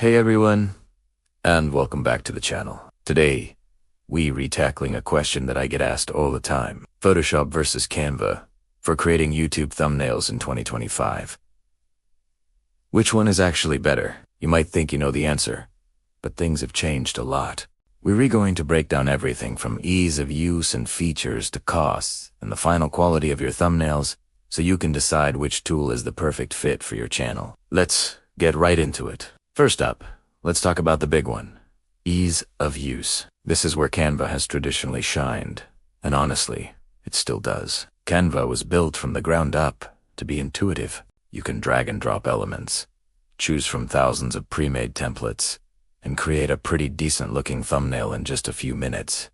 Hey everyone, and welcome back to the channel. Today, we re-tackling a question that I get asked all the time. Photoshop versus Canva for creating YouTube thumbnails in 2025. Which one is actually better? You might think you know the answer, but things have changed a lot. We're going to break down everything from ease of use and features to costs and the final quality of your thumbnails so you can decide which tool is the perfect fit for your channel. Let's get right into it. First up, let's talk about the big one, ease of use. This is where Canva has traditionally shined, and honestly, it still does. Canva was built from the ground up to be intuitive. You can drag and drop elements, choose from thousands of pre-made templates, and create a pretty decent-looking thumbnail in just a few minutes,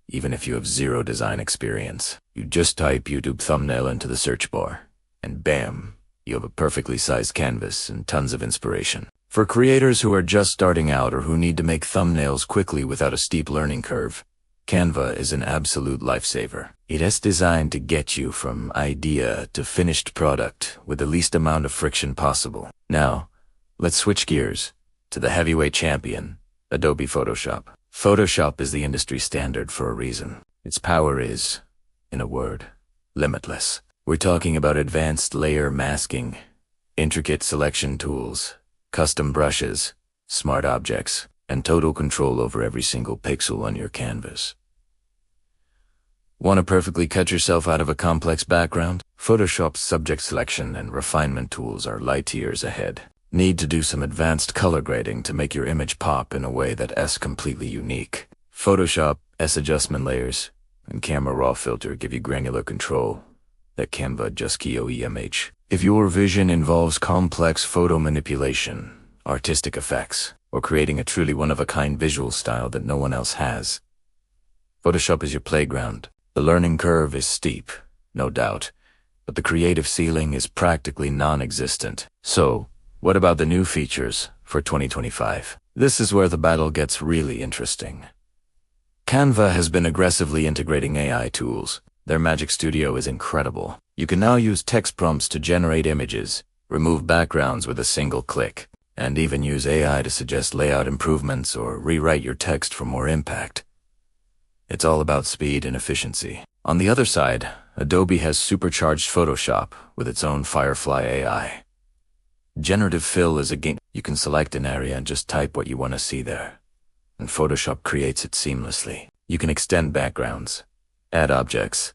even if you have zero design experience. You just type YouTube thumbnail into the search bar, and bam, you have a perfectly sized canvas and tons of inspiration. For creators who are just starting out or who need to make thumbnails quickly without a steep learning curve, Canva is an absolute lifesaver. It is designed to get you from idea to finished product with the least amount of friction possible. Now, let's switch gears to the heavyweight champion, Adobe Photoshop. Photoshop is the industry standard for a reason. Its power is, in a word, limitless. We're talking about advanced layer masking, intricate selection tools, custom brushes, smart objects, and total control over every single pixel on your canvas. Want to perfectly cut yourself out of a complex background? Photoshop's subject selection and refinement tools are light years ahead. Need to do some advanced color grading to make your image pop in a way that is completely unique. Photoshop adjustment layers and camera raw filter give you granular control that Canva just can't. If your vision involves complex photo manipulation, artistic effects, or creating a truly one-of-a-kind visual style that no one else has, Photoshop is your playground. The learning curve is steep, no doubt, but the creative ceiling is practically non-existent. So, what about the new features for 2025? This is where the battle gets really interesting. Canva has been aggressively integrating AI tools. Their Magic Studio is incredible. You can now use text prompts to generate images, remove backgrounds with a single click, and even use AI to suggest layout improvements or rewrite your text for more impact. It's all about speed and efficiency. On the other side, Adobe has supercharged Photoshop with its own Firefly AI. Generative fill is a game. You can select an area and just type what you want to see there, and Photoshop creates it seamlessly. You can extend backgrounds, add objects,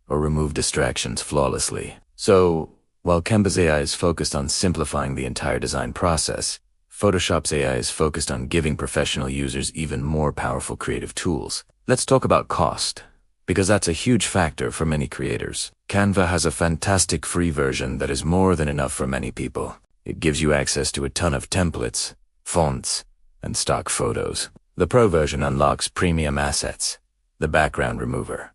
or remove distractions flawlessly. So, while Canva's AI is focused on simplifying the entire design process, Photoshop's AI is focused on giving professional users even more powerful creative tools. Let's talk about cost, because that's a huge factor for many creators. Canva has a fantastic free version that is more than enough for many people. It gives you access to a ton of templates, fonts, and stock photos. The Pro version unlocks premium assets, the background remover,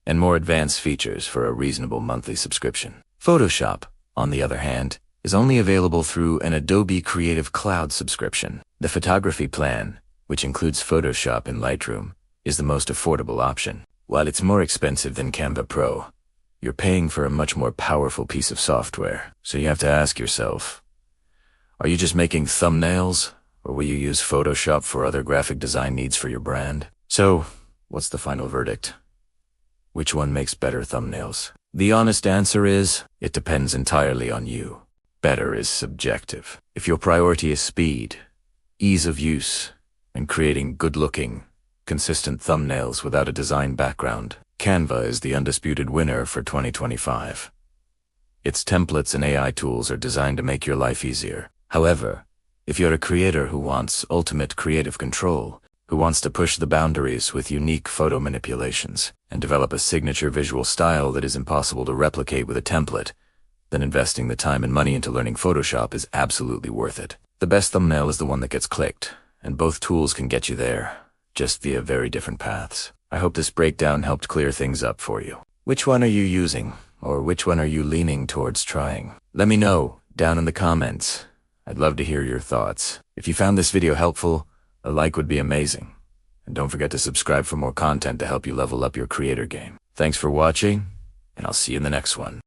and more advanced features for a reasonable monthly subscription. Photoshop, on the other hand, is only available through an Adobe Creative Cloud subscription. The photography plan, which includes Photoshop and Lightroom, is the most affordable option. While it's more expensive than Canva Pro, you're paying for a much more powerful piece of software. So you have to ask yourself, are you just making thumbnails, or will you use Photoshop for other graphic design needs for your brand? So, what's the final verdict? Which one makes better thumbnails? The honest answer is, it depends entirely on you. Better is subjective. If your priority is speed, ease of use, and creating good-looking, consistent thumbnails without a design background, Canva is the undisputed winner for 2025. Its templates and AI tools are designed to make your life easier. However, if you're a creator who wants ultimate creative control, who wants to push the boundaries with unique photo manipulations, and develop a signature visual style that is impossible to replicate with a template, then investing the time and money into learning Photoshop is absolutely worth it. The best thumbnail is the one that gets clicked, and both tools can get you there, just via very different paths. I hope this breakdown helped clear things up for you. Which one are you using, or which one are you leaning towards trying? Let me know down in the comments. I'd love to hear your thoughts. If you found this video helpful, a like would be amazing. And don't forget to subscribe for more content to help you level up your creator game. Thanks for watching, and I'll see you in the next one.